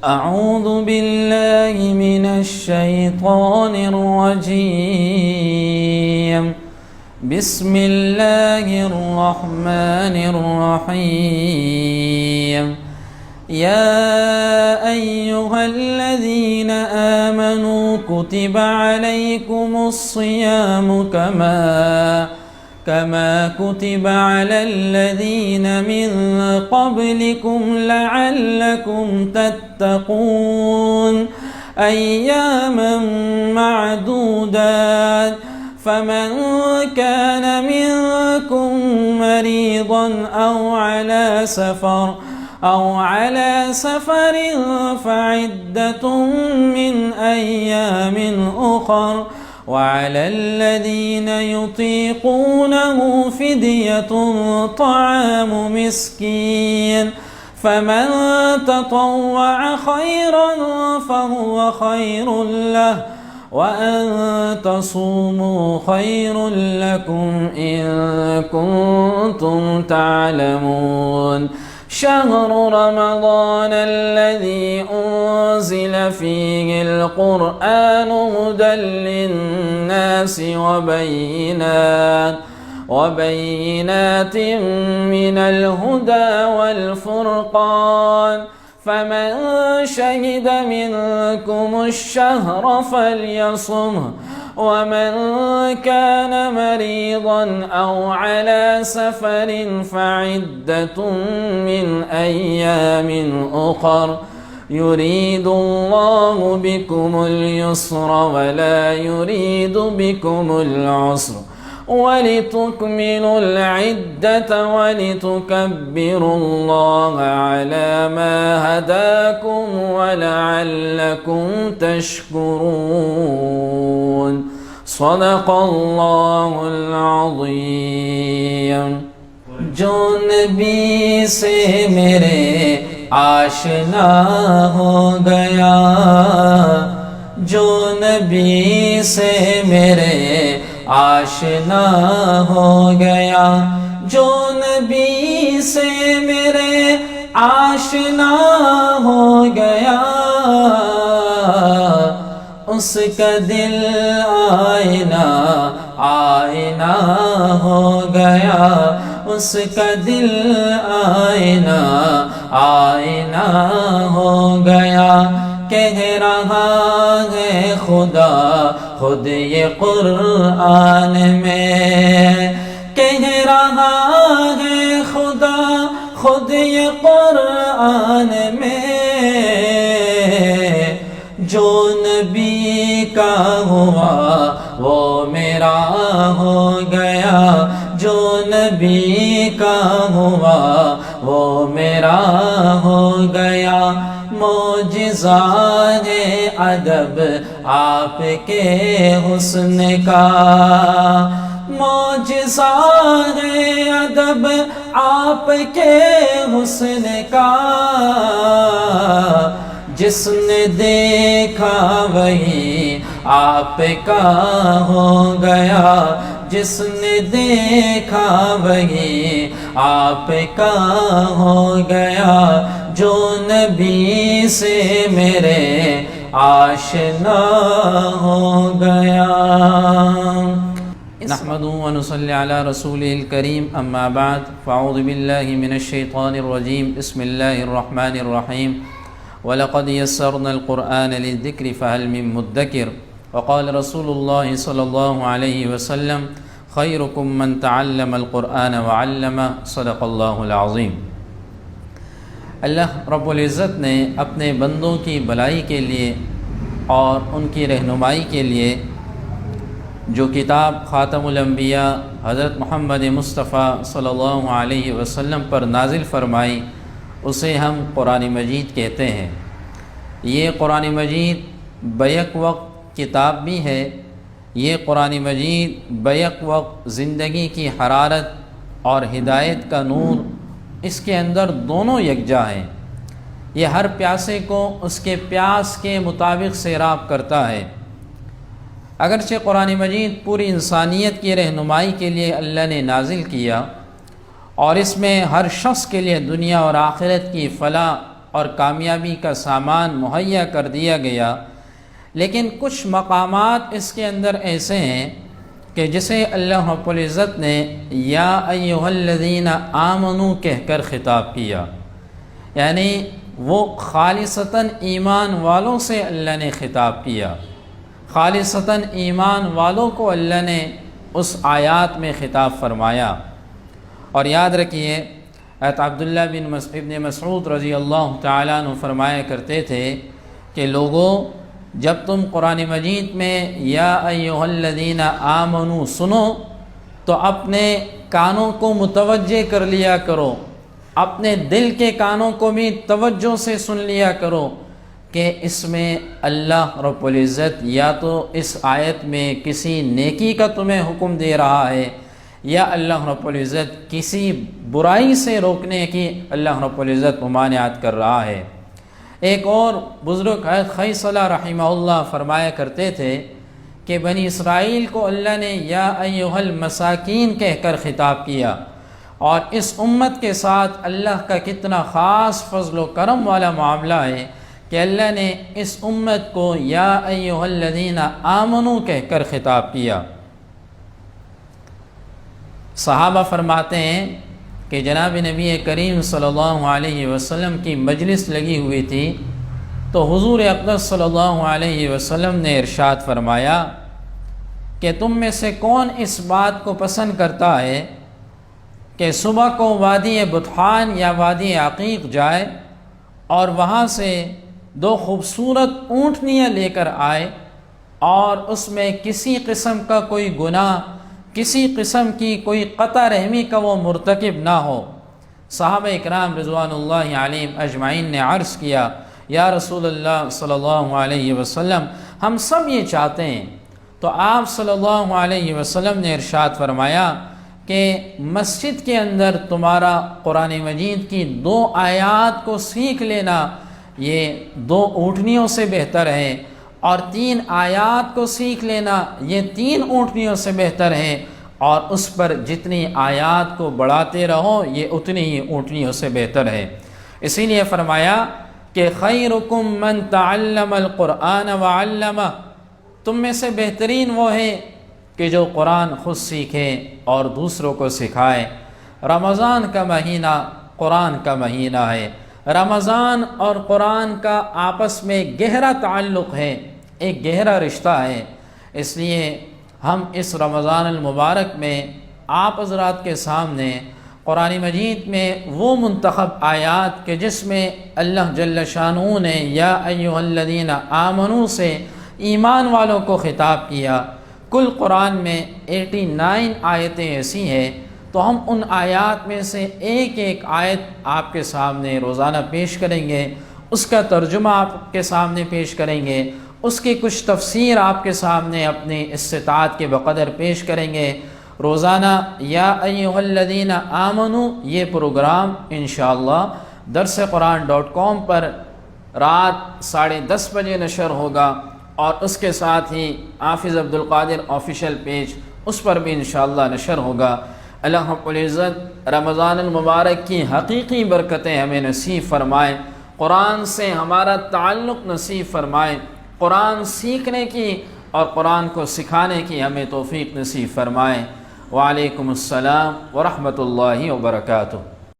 أعوذ بالله من الشيطان الرجيم. بسم الله الرحمن الرحيم. يا أيها الذين آمنوا كتب عليكم الصيام كما كتب على الذين من قبلكم لعلكم تتقون أياما معدودات فمن كان منكم مريضا أو على سفر فعدة من أيام أخر وعلى الذين يطيقونه فدية طعام مسكين فمن تطوع خيرا فهو خير له وأن تصوموا خير لكم إن كنتم تعلمون. شهر رمضان الذي أنزل فيه القرآن هدى للناس وبينات من الهدى والفرقان فمن شهد منكم الشهر فليصمه ومن كان مريضا أو على سفر فعدة من أيام أخر يريد الله بكم اليسر ولا يريد بكم العسر ولتكملوا العدة ولتكبروا الله على ما هداكم ولعلكم تشكرون. صدق الله العظيم. جو نبی سے میرے آشنا ہو گیا، جو نبی سے میرے آشنا ہو گیا، جو نبی سے میرے آشنا ہو گیا، اس کا دل آئینہ ہو گیا، اس کا دل آئینہ ہو گیا. کہہ رہا ہے خدا خود یہ قرآن میں، کہہ رہا ہے خدا خود یہ قرآن میں، جو نبی کا ہوا وہ میرا ہو گیا، جو نبی کا ہوا وہ میرا ہو گیا. معجزات ادب آپ کے حسن کا، معجزات ادب آپ کے حسن کا، جس نے دیکھا وہی آپ کا ہو گیا، جس نے دیکھا وہی آپ کا ہو گیا، جو نبی سے میرے آشنا ہو گیا. نحمده ونصلي على رسوله الكريم اما بعد فاعوذ بالله من الشيطان الرجيم. بسم الله الرحمن الرحيم. ولقد يسرنا القرآن للذكر فهل من مدكر. وقال رسول الله صلى الله عليه وسلم خيركم من تعلم القرآن وعلمه. صدق الله العظيم. اللہ رب العزت نے اپنے بندوں کی بھلائی کے لیے اور ان کی رہنمائی کے لیے جو کتاب خاتم الانبیاء حضرت محمد مصطفیٰ صلی اللہ علیہ وسلم پر نازل فرمائی، اسے ہم قرآن مجید کہتے ہیں. یہ قرآن مجید بیک وقت کتاب بھی ہے، یہ قرآن مجید بیک وقت زندگی کی حرارت اور ہدایت کا نور، اس کے اندر دونوں یکجا ہیں. یہ ہر پیاسے کو اس کے پیاس کے مطابق سیراب کرتا ہے. اگرچہ قرآن مجید پوری انسانیت کی رہنمائی کے لیے اللہ نے نازل کیا اور اس میں ہر شخص کے لیے دنیا اور آخرت کی فلاح اور کامیابی کا سامان مہیا کر دیا گیا، لیکن کچھ مقامات اس کے اندر ایسے ہیں کہ جسے اللہ رب العزت نے یا ایھا الذین آمنوا کہہ کر خطاب کیا، یعنی وہ خالصتاً ایمان والوں سے اللہ نے خطاب کیا، خالصتاً ایمان والوں کو اللہ نے اس آیات میں خطاب فرمایا۔ اور یاد رکھیے حضرت عبداللہ ابن مسعود رضی اللہ تعالیٰ عنہ فرمایا کرتے تھے کہ لوگوں، جب تم قرآن مجید میں یا ایھا الذین آمنوا سنو تو اپنے کانوں کو متوجہ کر لیا کرو، اپنے دل کے کانوں کو بھی توجہ سے سن لیا کرو کہ اس میں اللہ رب العزت یا تو اس آیت میں کسی نیکی کا تمہیں حکم دے رہا ہے، یا اللہ رب العزت کسی برائی سے روکنے کی اللہ رب العزت ممانعت کر رہا ہے۔ ایک اور بزرگ خیصلہ رحمہ اللہ فرمایا کرتے تھے کہ بنی اسرائیل کو اللہ نے یا ایھا المساکین کہہ کر خطاب کیا، اور اس امت کے ساتھ اللہ کا کتنا خاص فضل و کرم والا معاملہ ہے کہ اللہ نے اس امت کو یا ایھا الذین آمنوا کہہ کر خطاب کیا۔ صحابہ فرماتے ہیں کہ جناب نبی کریم صلی اللہ علیہ وسلم کی مجلس لگی ہوئی تھی تو حضور اقدس صلی اللہ علیہ وسلم نے ارشاد فرمایا کہ تم میں سے کون اس بات کو پسند کرتا ہے کہ صبح کو وادی بطحان یا وادی عقیق جائے اور وہاں سے 2 خوبصورت اونٹنیاں لے کر آئے اور اس میں کسی قسم کا کوئی گناہ، کسی قسم کی کوئی قطع رحمی کا وہ مرتکب نہ ہو۔ صحابہ اکرام رضوان اللہ علیہم اجمعین نے عرض کیا یا رسول اللہ صلی اللہ علیہ وسلم، ہم سب یہ چاہتے ہیں۔ تو آپ صلی اللہ علیہ وسلم نے ارشاد فرمایا کہ مسجد کے اندر تمہارا قرآن مجید کی 2 آیات کو سیکھ لینا یہ 2 اونٹنیوں سے بہتر ہے، اور 3 آیات کو سیکھ لینا یہ 3 اونٹنیوں سے بہتر ہے، اور اس پر جتنی آیات کو بڑھاتے رہو یہ اتنی ہی اونٹنیوں سے بہتر ہے۔ اسی لیے فرمایا کہ خیرکم من تعلم القرآن وعلمہ، تم میں سے بہترین وہ ہے کہ جو قرآن خود سیکھے اور دوسروں کو سکھائے۔ رمضان کا مہینہ قرآن کا مہینہ ہے، رمضان اور قرآن کا آپس میں گہرا تعلق ہے، ایک گہرا رشتہ ہے۔ اس لیے ہم اس رمضان المبارک میں آپ حضرات کے سامنے قرآن مجید میں وہ منتخب آیات کہ جس میں اللہ جل شانہ نے یا ایھا الذین آمنوا سے ایمان والوں کو خطاب کیا۔ کل قرآن میں 89 آیتیں ایسی ہیں، تو ہم ان آیات میں سے ایک ایک آیت آپ کے سامنے روزانہ پیش کریں گے، اس کا ترجمہ آپ کے سامنے پیش کریں گے، اس کی کچھ تفسیر آپ کے سامنے اپنی استطاعت کے بقدر پیش کریں گے۔ روزانہ یا ایھا الذین آمنوا یہ پروگرام انشاءاللہ درسقرآن.com پر رات 10:30 بجے نشر ہوگا، اور اس کے ساتھ ہی حافظ عبدالقادر آفیشیل پیج اس پر بھی انشاءاللہ نشر ہوگا۔ اللہ رب العزت رمضان المبارک کی حقیقی برکتیں ہمیں نصیب فرمائے، قرآن سے ہمارا تعلق نصیب فرمائے، قرآن سیکھنے کی اور قرآن کو سکھانے کی ہمیں توفیق نصیب فرمائے۔ وعلیکم السلام ورحمۃ اللہ وبرکاتہ۔